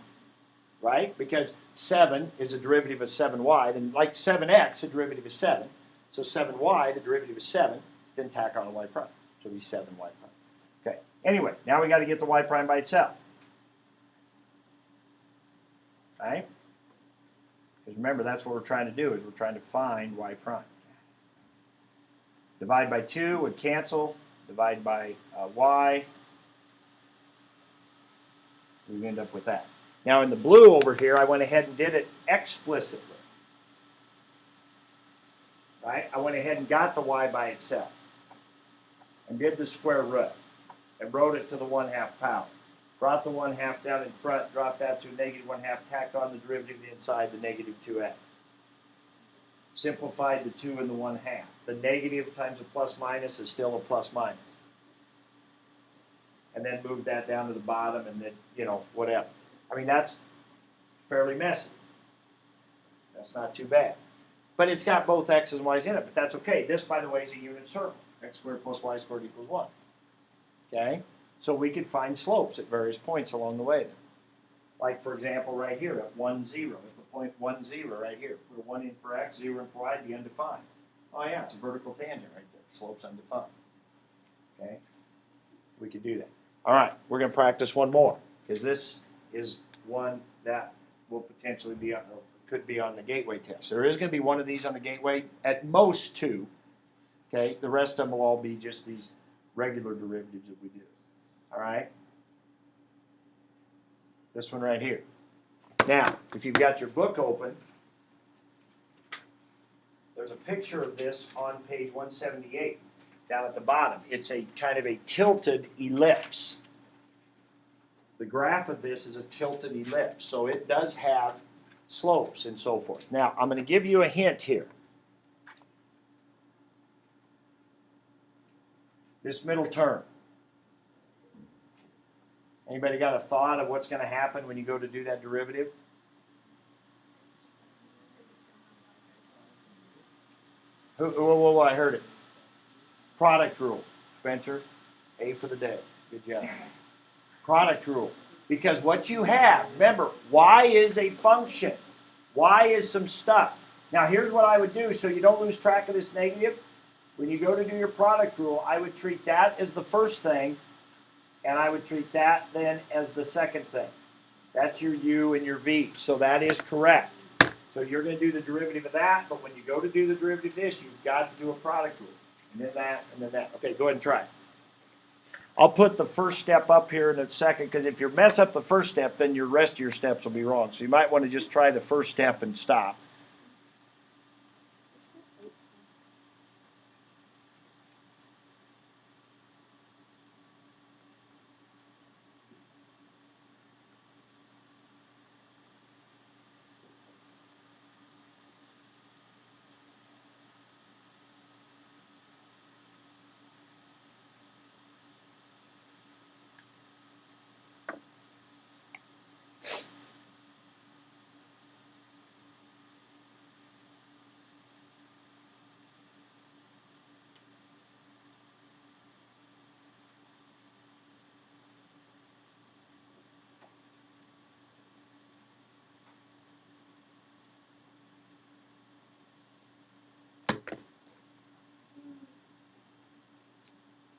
right? Because 7 is a derivative of 7y, then like 7x, the derivative is 7. So 7y, the derivative is 7, then tack on a y prime. So it'll be 7y prime. Okay, anyway, now we got to get the y prime by itself. Right? Because remember, that's what we're trying to do, is we're trying to find y prime. Divide by 2 would cancel. Divide by y. We end up with that. Now in the blue over here, I went ahead and did it explicitly. Right? I went ahead and got the y by itself. And did the square root. And wrote it to the 1/2 power. Brought the 1/2 down in front, dropped that to a negative 1/2, tacked on the derivative inside the negative 2x. Simplified the 2 and the 1/2. The negative times a plus minus is still a plus minus. And then move that down to the bottom and then, whatever. I mean, that's fairly messy. That's not too bad. But it's got both x's and y's in it, but that's okay. This, by the way, is a unit circle. X squared plus y squared equals 1. Okay? So we could find slopes at various points along the way there. Like, for example, right here at 1, 0. At the point 1, 0 right here. Put a 1 in for x, 0 in for y, be undefined. Oh, yeah, it's a vertical tangent right there. Slope's undefined. Okay? We could do that. All right, we're going to practice one more, because this is one that will potentially be could be on the gateway test. There is going to be one of these on the gateway, at most 2. Okay, the rest of them will all be just these regular derivatives that we do. All right? This one right here. Now, if you've got your book open, there's a picture of this on page 178. Down at the bottom, it's a kind of a tilted ellipse. The graph of this is a tilted ellipse, so it does have slopes and so forth. Now, I'm going to give you a hint here. This middle term. Anybody got a thought of what's going to happen when you go to do that derivative? Whoa, I heard it. Product rule. Spencer, A for the day. Good job. Product rule. Because what you have, remember, y is a function. Y is some stuff. Now here's what I would do so you don't lose track of this negative. When you go to do your product rule, I would treat that as the first thing, and I would treat that then as the second thing. That's your u and your v. So that is correct. So you're going to do the derivative of that, but when you go to do the derivative of this, you've got to do a product rule. And then that, and then that. Okay, go ahead and try it. I'll put the first step up here in a second, because if you mess up the first step, then your rest of your steps will be wrong. So you might want to just try the first step and stop.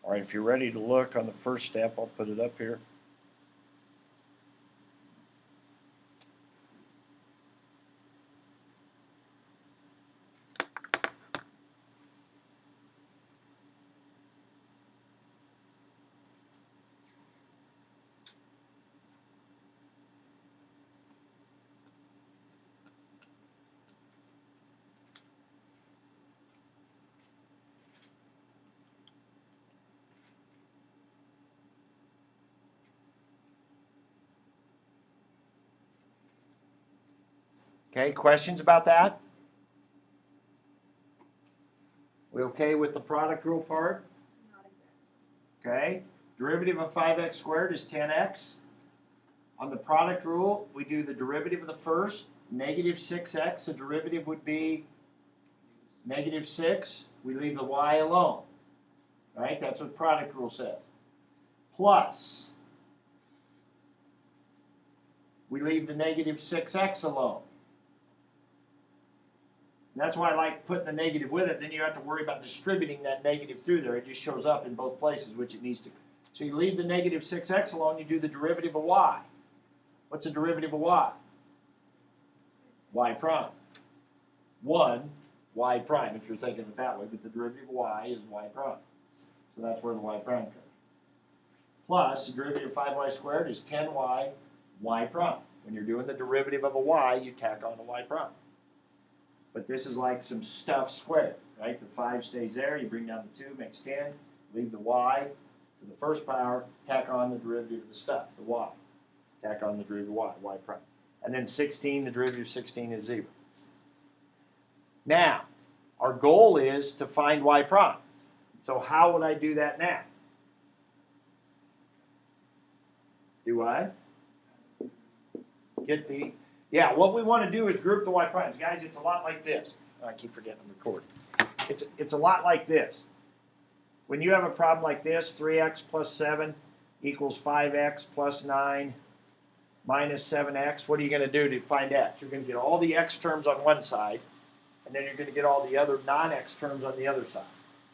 All right, if you're ready to look on the first step, I'll put it up here. Okay, questions about that? We okay with the product rule part? Okay, derivative of 5x squared is 10x. On the product rule, we do the derivative of the first, negative 6x. The derivative would be negative 6. We leave the y alone. Right? That's what product rule says. Plus, we leave the negative 6x alone. And that's why I like putting the negative with it. Then you have to worry about distributing that negative through there. It just shows up in both places, which it needs to. So you leave the negative 6x alone, you do the derivative of y. What's the derivative of y? Y prime. 1 y prime, if you're thinking it that way, but the derivative of y is y prime. So that's where the y prime comes. Plus, the derivative of 5y squared is 10y y prime. When you're doing the derivative of a y, you tack on a y prime. But this is like some stuff squared, right? The 5 stays there, you bring down the 2, makes 10, leave the y to the first power, tack on the derivative of the stuff, the y. Tack on the derivative of y, y prime. And then 16, the derivative of 16 is 0. Now, our goal is to find y prime. So how would I do that now? Do I? Get the, yeah, what we want to do is group the y primes. Guys, it's a lot like this. I keep forgetting I'm recording. It's a lot like this. When you have a problem like this, 3x plus 7 equals 5x plus 9 minus 7x, what are you going to do to find x? You're going to get all the x terms on one side, and then you're going to get all the other non-x terms on the other side.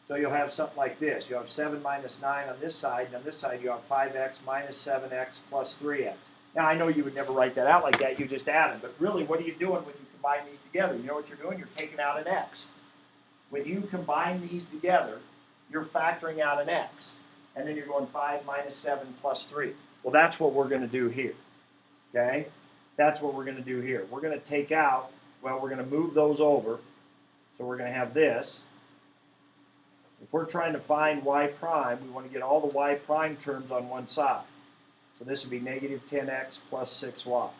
So you'll have something like this. You have 7 minus 9 on this side, and on this side you have 5x minus 7x plus 3x. Now, I know you would never write that out like that. You just add them. But really, what are you doing when you combine these together? You know what you're doing? You're taking out an x. When you combine these together, you're factoring out an x. And then you're going 5 minus 7 plus 3. Well, that's what we're going to do here. Okay? That's what we're going to do here. We're going to take out, well, we're going to move those over. So we're going to have this. If we're trying to find y prime, we want to get all the y prime terms on one side. So this would be negative 10x plus 6y.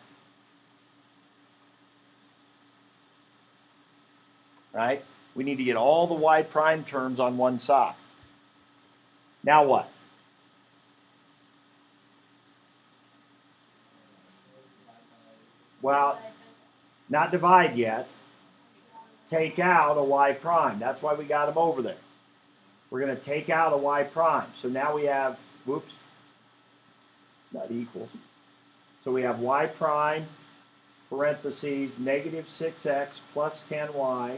Right? We need to get all the y prime terms on one side. Now what? Well, not divide yet. Take out a y prime. That's why we got them over there. We're going to take out a y prime. So now we have, whoops, not equals. So we have y prime, parentheses, negative 6x plus 10y.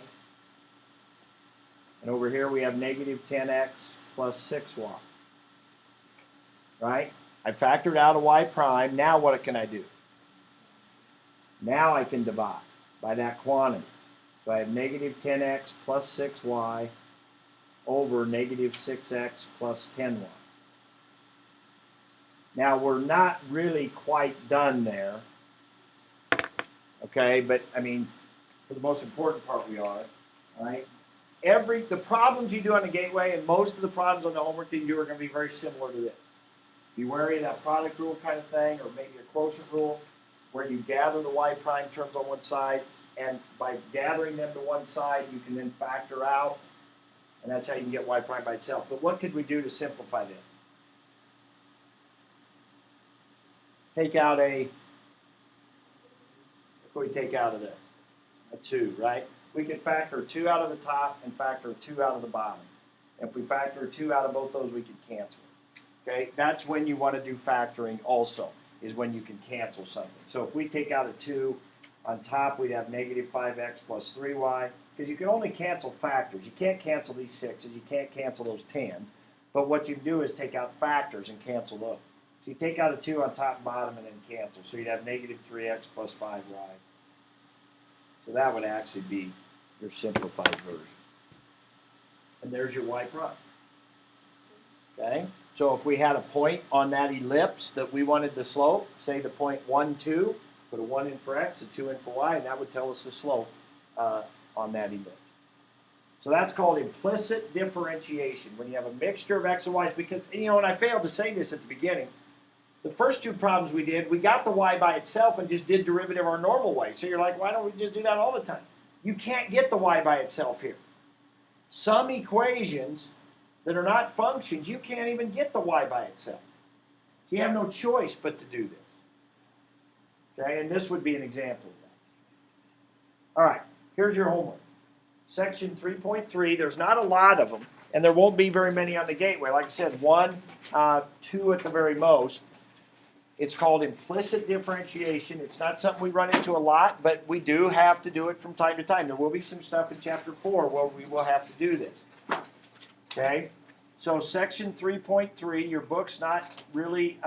And over here we have negative 10x plus 6y. Right? I factored out a y prime. Now what can I do? Now I can divide. by that quantity. So I have negative 10x plus 6y over negative 6x plus 10y. Now we're not really quite done there, okay? But I mean, for the most important part we are, all right? The problems you do on the gateway and most of the problems on the homework that you do are going to be very similar to this. Be wary of that product rule kind of thing, or maybe a quotient rule, where you gather the y prime terms on one side, and by gathering them to one side, you can then factor out, and that's how you can get y prime by itself. But what could we do to simplify this? Take out what do we take out of there? A 2, right? We can factor 2 out of the top and factor 2 out of the bottom. If we factor 2 out of both those, we can cancel. Okay, that's when you want to do factoring also, is when you can cancel something. So if we take out a 2, on top we'd have negative 5x plus 3y, because you can only cancel factors. You can't cancel these 6s, you can't cancel those 10s, but what you do is take out factors and cancel those. So you take out a 2 on top and bottom and then cancel. So you'd have negative 3x plus 5y. So that would actually be your simplified version. And there's your y prime. Okay? So if we had a point on that ellipse that we wanted the slope, say the point 1, 2, put a 1 in for x, a 2 in for y, and that would tell us the slope on that ellipse. So that's called implicit differentiation, when you have a mixture of x and y's, because, you know, and I failed to say this at the beginning, the first 2 problems we did, we got the y by itself and just did derivative our normal way. So you're like, why don't we just do that all the time? You can't get the y by itself here. Some equations that are not functions, you can't even get the y by itself. So you have no choice but to do this. Okay, and this would be an example of that. All right, here's your homework. Section 3.3, there's not a lot of them, and there won't be very many on the gateway. Like I said, 1, 2 at the very most. It's called implicit differentiation. It's not something we run into a lot, but we do have to do it from time to time. There will be some stuff in Chapter 4 where we will have to do this. Okay? So Section 3.3, your book's not really,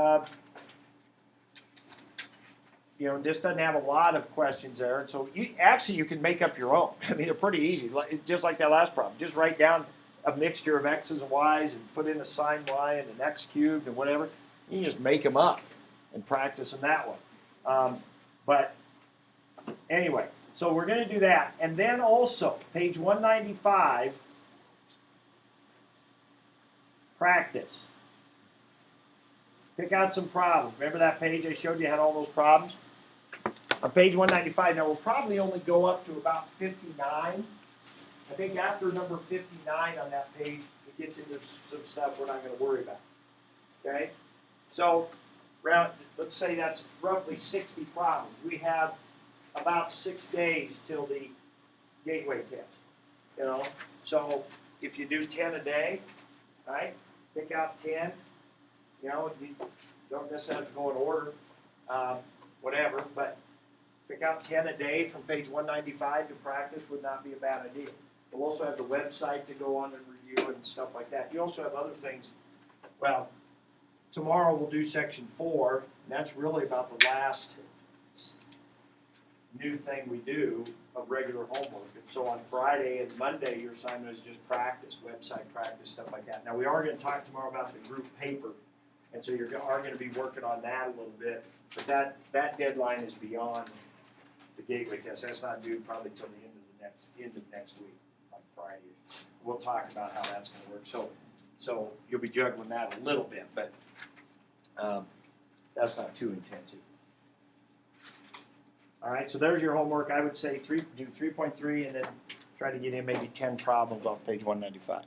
just doesn't have a lot of questions there. And so you can make up your own. I mean, they're pretty easy, just like that last problem. Just write down a mixture of x's and y's and put in a sine y and an x cubed and whatever. You can just make them up and practice in that one. But anyway, so we're going to do that. And then also, page 195, practice. Pick out some problems. Remember that page I showed you had all those problems? On page 195, now we'll probably only go up to about 59. I think after number 59 on that page, it gets into some stuff we're not going to worry about. Okay? So, let's say that's roughly 60 problems. We have about 6 days till the gateway test. So if you do 10 a day, right? Pick out 10. You don't necessarily have to go in order, whatever, but pick out 10 a day from page 195 to practice would not be a bad idea. We'll also have the website to go on and review and stuff like that. You also have other things. Well, tomorrow we'll do section 4, and that's really about the last new thing we do of regular homework. And so on Friday and Monday, your assignment is just practice, website practice, stuff like that. Now, we are going to talk tomorrow about the group paper, and so you are going to be working on that a little bit. But that deadline is beyond the gateway test. That's not due probably till the end of next week, on Friday. We'll talk about how that's going to work. So you'll be juggling that a little bit, but that's not too intensive. All right, so there's your homework. I would say do 3.3 and then try to get in maybe 10 problems off page 195.